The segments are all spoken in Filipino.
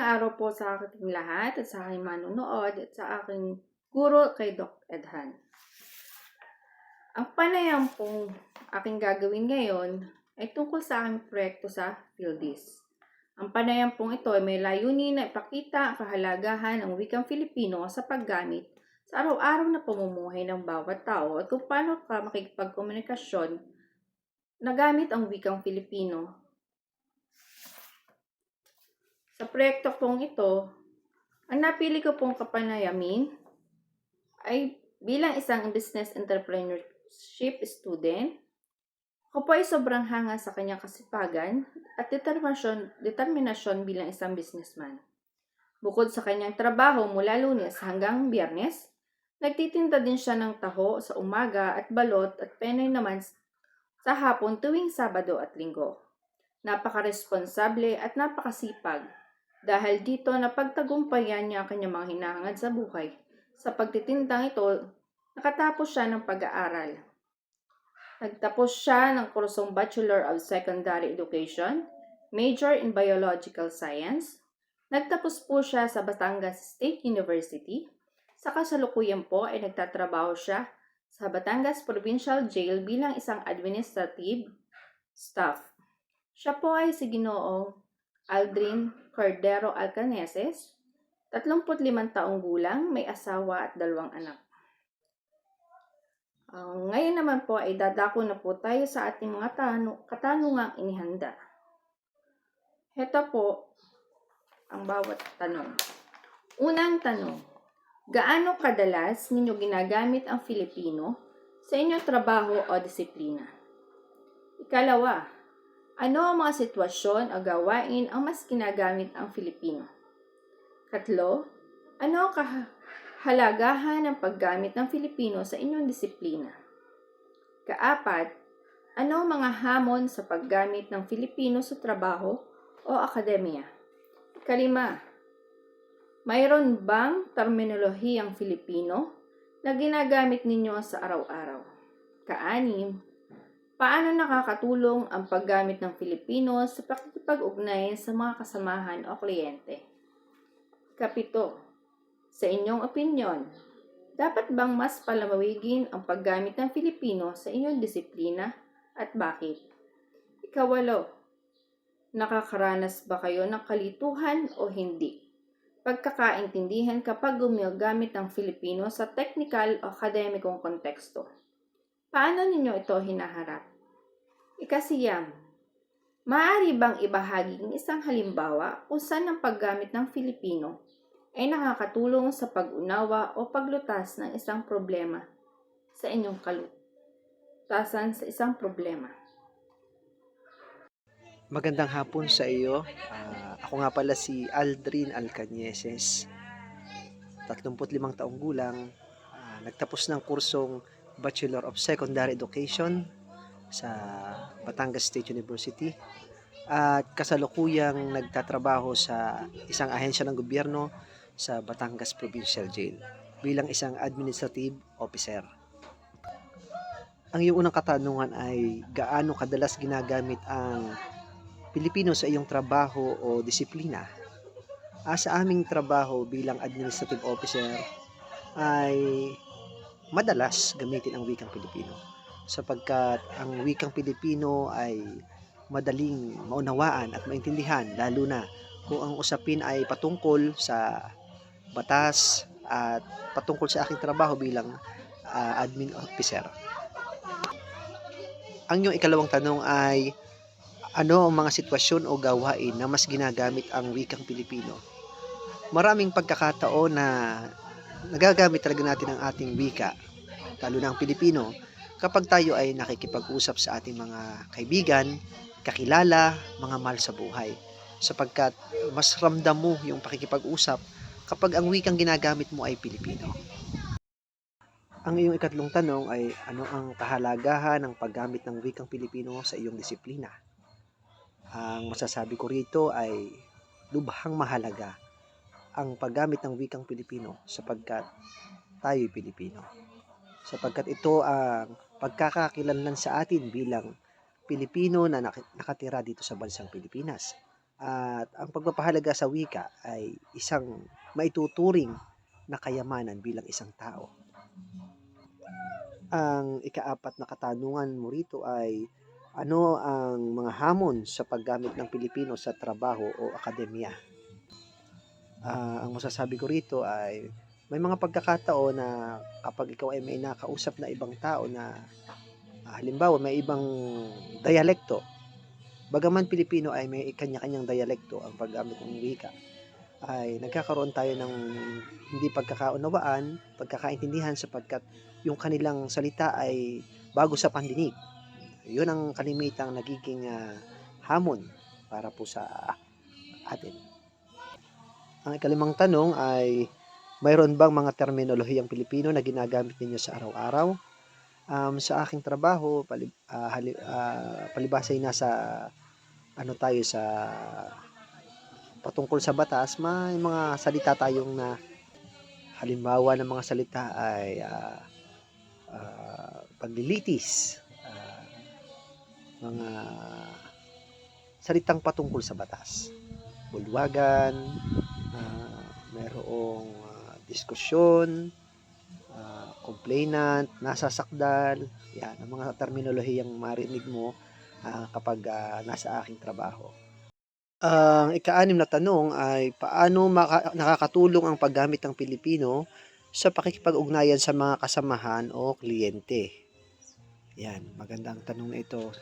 araw po sa ating lahat at sa aking manunood at sa aking guro kay Doc Edhan. Ang panayam pong aking gagawin ngayon ay tungkol sa aking proyekto sa PhilDis. Ang panayam pong ito ay may layunin na ipakita ang kahalagahan ng wikang Filipino sa paggamit sa araw-araw na pamumuhay ng bawat tao at kung paano ka makikipagkomunikasyon na gamit ang wikang Filipino. Sa proyekto pong ito, ang napili ko pong kapanayamin ay bilang isang business entrepreneurship student. Ako po ay sobrang hanga sa kanyang kasipagan at determinasyon bilang isang businessman. Bukod sa kanyang trabaho mula Lunes hanggang Biyernes, nagtitinda din siya ng taho sa umaga at balot at penoy naman sa hapon tuwing Sabado at Linggo. Napaka-responsable at napakasipag. Dahil dito napagtagumpayan niya ang kanyang mga hinahangad sa buhay. Sa pagtitindang ito, nakatapos siya ng pag-aaral. Nagtapos siya ng kursong Bachelor of Secondary Education, major in Biological Science. Nagtapos po siya sa Batangas State University. Sa kasalukuyan po ay nagtatrabaho siya sa Batangas Provincial Jail bilang isang administrative staff. Siya po ay si Ginoong Aldrin Cordero Alcaneses, 35 taong gulang, may asawa at 2 anak. Ngayon naman po ay dadako na po tayo sa ating mga katanungang inihanda. Heto po ang bawat tanong. Unang tanong, gaano kadalas ninyo ginagamit ang Filipino sa inyong trabaho o disiplina? Ikalawa, ano ang mga sitwasyon o gawain ang mas ginagamit ang Filipino? Katlo, ano ang kahalagahan ng paggamit ng Filipino sa inyong disiplina? Kaapat, ano ang mga hamon sa paggamit ng Filipino sa trabaho o akademya? Kalima, mayroon bang terminolohiyang Filipino na ginagamit ninyo sa araw-araw? Kaanim, paano nakakatulong ang paggamit ng Filipino sa pakikipag-ugnay sa mga kasamahan o kliyente? Kapito, sa inyong opinyon, dapat bang mas palamawigin ang paggamit ng Filipino sa inyong disiplina at bakit? Ikawalo, nakakaranas ba kayo ng kalituhan o hindi? Pagkakaintindihan kapag gumagamit ng Filipino sa technical o akademikong konteksto. Paano ninyo ito hinaharap? Ikasiyam, maaari bang ibahagi ng isang halimbawa kung saan ang paggamit ng Filipino ay nakakatulong sa pag-unawa o paglutas ng isang problema sa inyong kalutasan sa isang problema? Magandang hapon sa iyo. Ako nga pala si Aldrin Alcaneses, 35 taong gulang, nagtapos ng kursong Bachelor of Secondary Education sa Batangas State University at kasalukuyang nagtatrabaho sa isang ahensya ng gobyerno sa Batangas Provincial Jail bilang isang administrative officer. Ang iyong unang katanungan ay gaano kadalas ginagamit ang Pilipino sa iyong trabaho o disiplina? Sa aming trabaho bilang administrative officer ay madalas gamitin ang wikang Pilipino sapagkat ang wikang Pilipino ay madaling maunawaan at maintindihan, lalo na kung ang usapin ay patungkol sa batas at patungkol sa aking trabaho bilang admin officer. Ang iyong ikalawang tanong ay ano ang mga sitwasyon o gawain na mas ginagamit ang wikang Pilipino? Maraming pagkakataon na nagagamit talaga natin ang ating wika, lalo na ang Pilipino, kapag tayo ay nakikipag-usap sa ating mga kaibigan, kakilala, mga mahal sa buhay. Sapagkat mas ramdam mo yung pakikipag-usap kapag ang wikang ginagamit mo ay Pilipino. Ang iyong ikatlong tanong ay ano ang kahalagahan ng paggamit ng wikang Pilipino sa iyong disiplina? Ang masasabi ko rito ay lubhang mahalaga ang paggamit ng wikang Pilipino sapagkat tayo'y Pilipino. Sapagkat ito ang pagkakakilanlan sa atin bilang Pilipino na nakatira dito sa bansang Pilipinas. At ang pagpapahalaga sa wika ay isang maituturing na kayamanan bilang isang tao. Ang ikaapat na katanungan mo rito ay ano ang mga hamon sa paggamit ng Pilipino sa trabaho o akademya? Ang masasabi ko rito ay may mga pagkakataon na kapag ikaw ay may nakausap na ibang tao na halimbawa may ibang dialekto, bagaman Pilipino ay may kanya-kanyang dialekto ang paggamit ng wika, ay nagkakaroon tayo ng hindi pagkakaunawaan, pagkakaintindihan sapagkat yung kanilang salita ay bago sa pandinig. Yun ang kalimitang nagiging hamon para po sa atin. Ang ikalimang tanong ay mayroon bang mga terminolohiyang Pilipino na ginagamit ninyo sa araw-araw? Sa aking trabaho, palibasay nasa tayo sa patungkol sa batas, may mga salita tayong na halimbawa ng mga salita ay paglilitis, mga salitang patungkol sa batas, bulwagan, mayroong diskusyon, complainant, nasasakdal, yan, ang mga terminolohiyang marinig mo kapag nasa aking trabaho. Ang ika-anim na tanong ay paano nakakatulong ang paggamit ng Pilipino sa pakikipag-ugnayan sa mga kasamahan o kliyente? Yan, magandang tanong na ito.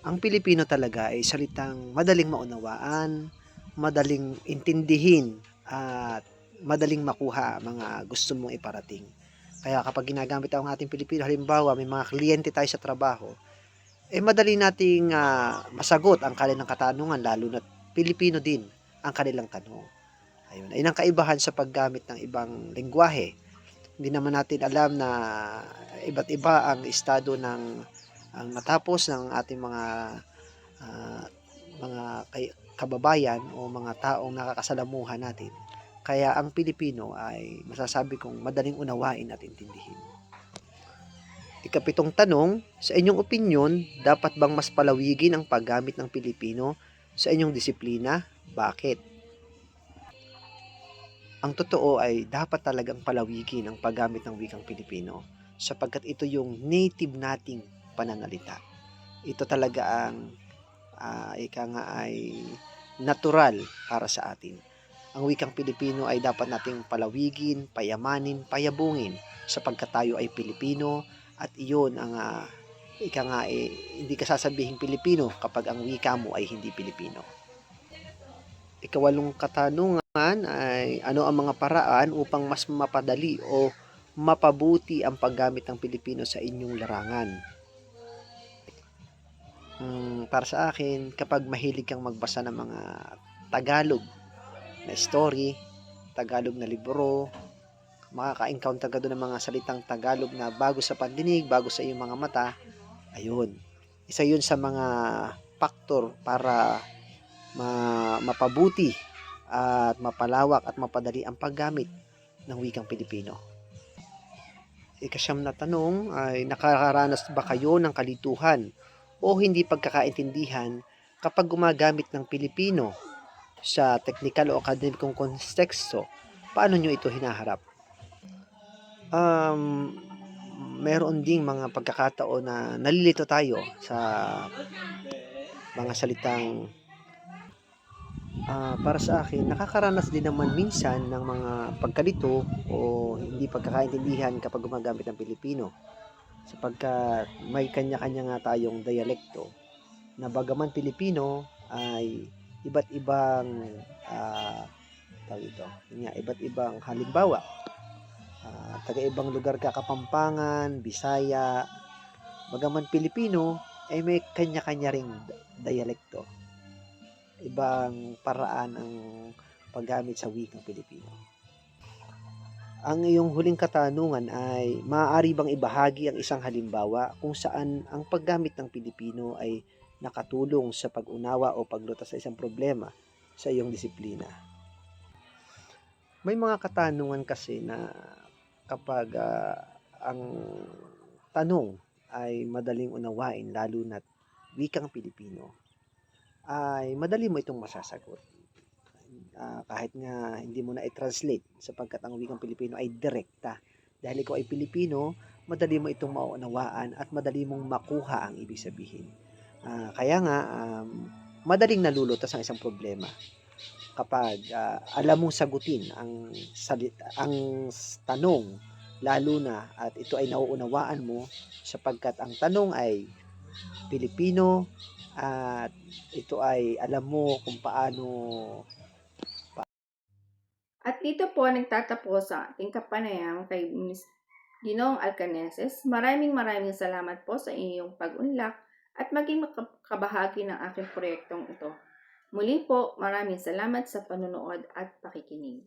Ang Pilipino talaga ay salitang madaling maunawaan, madaling intindihin, at madaling makuha mga gusto mong iparating. Kaya kapag ginagamit ang ating Pilipino, halimbawa may mga kliyente tayo sa trabaho, madali nating masagot ang kanilang katanungan, lalo na Pilipino din ang kanilang tanong. Ayun, ay ang kaibahan sa paggamit ng ibang lengguwahe. Hindi naman natin alam na iba't iba ang estado ng ang natapos ng ating ah, mga kababayan o mga taong nakakasalamuhan natin. Kaya ang Pilipino ay masasabi kong madaling unawain at intindihin. Ikapitong tanong, sa inyong opinyon, dapat bang mas palawigin ang paggamit ng Pilipino sa inyong disiplina? Bakit? Ang totoo ay dapat talagang palawigin ang paggamit ng wikang Pilipino sapagkat ito yung native nating pananalita. Ito talaga ang ika nga ay natural para sa atin. Ang wikang Pilipino ay dapat nating palawigin, payamanin, payabungin sapagkat tayo ay Pilipino at iyon ang ika nga hindi ka sasabihin Pilipino kapag ang wika mo ay hindi Pilipino. Ikawalong katanungan ay ano ang mga paraan upang mas mapadali o mapabuti ang paggamit ng Pilipino sa inyong larangan? Para sa akin, kapag mahilig kang magbasa ng mga Tagalog na story, Tagalog na libro, makaka-encounter ka doon ng mga salitang Tagalog na bago sa pandinig, bago sa iyong mga mata, ayun. Isa yun sa mga faktor para mapabuti at mapalawak at mapadali ang paggamit ng wikang Pilipino. Ikasyam na tanong ay nakaranas ba kayo ng kalituhan o hindi pagkakaintindihan kapag gumagamit ng Pilipino sa teknikal o akademikong konteksto? Paano nyo ito hinaharap? Meron ding mga pagkakataon na nalilito tayo sa mga salitang para sa akin, nakakaranas din naman minsan ng mga pagkalito o hindi pagkakaintindihan kapag gumagamit ng Pilipino sapagkat may kanya-kanya nga tayong dialekto na bagaman Pilipino ay iba't ibang iba't ibang halimbawa taga-ibang lugar ka, Kapampangan, Bisaya, bagaman Pilipino ay may kanya-kanya ring dialekto, ibang paraan ang paggamit sa wikang Pilipino. Ang iyong huling katanungan ay maaari bang ibahagi ang isang halimbawa kung saan ang paggamit ng Pilipino ay nakatulong sa pag-unawa o paglutas sa isang problema sa iyong disiplina? May mga katanungan kasi na kapag ang tanong ay madaling unawain lalo na wikang Pilipino, ay madali mo itong masasagot. Kahit nga hindi mo na i-translate sapagkat ang wikang Pilipino ay direkta. Dahil ikaw ay Pilipino, madali mo itong maunawaan at madali mong makuha ang ibig sabihin. Kaya nga, madaling nalulutas ang isang problema kapag alam mong sagutin ang tanong, lalo na at ito ay nauunawaan mo sapagkat ang tanong ay Pilipino at ito ay alam mo kung paano. At dito po nagtatapos ang ating kapanayam kay Ms. Ginoong Alcaneses. Maraming salamat po sa inyong pag-unlak at maging makabahagi ng aking proyektong ito. Muli po, maraming salamat sa panunood at pakikinig.